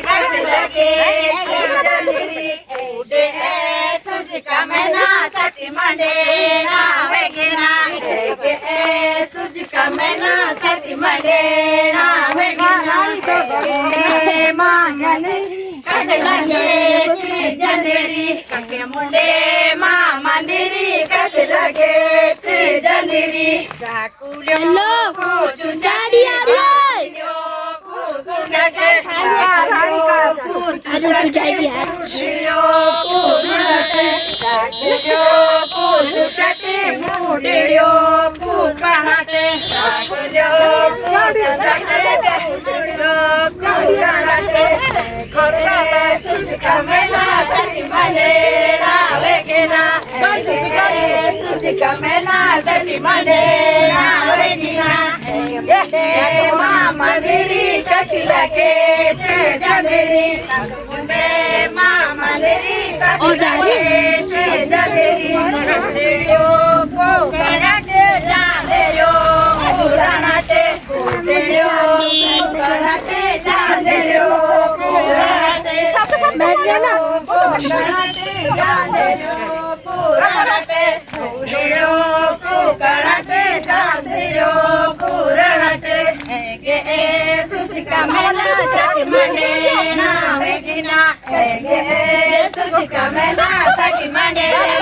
cut लगे जंजीरी उडे Suzuki मैना साठी मंडेना वेगेना सुजिका मैना साठी मंडेना वेगेना मुंडे मांगने कट लगे जंजीरी कके मुंडे मंदिरी कट लगे जंजीरी जाकुलो को चुंजाड़िया मंदिरी कटी लगे जंजीरी मुंडे मंदिरी कटी लगे जंजीरी मुंडियो को कराटे जांदेयो पुराणाटे मुंडियो कराटे जांदेयो पुराणाटे मैंने कराटे जांदेयो पुराणाटे मुंडियो को कराटे जांदेयो पुराणाटे सुजिका मैना साठी मंडेना वेगिना सुजिका मैना साठी मंडेना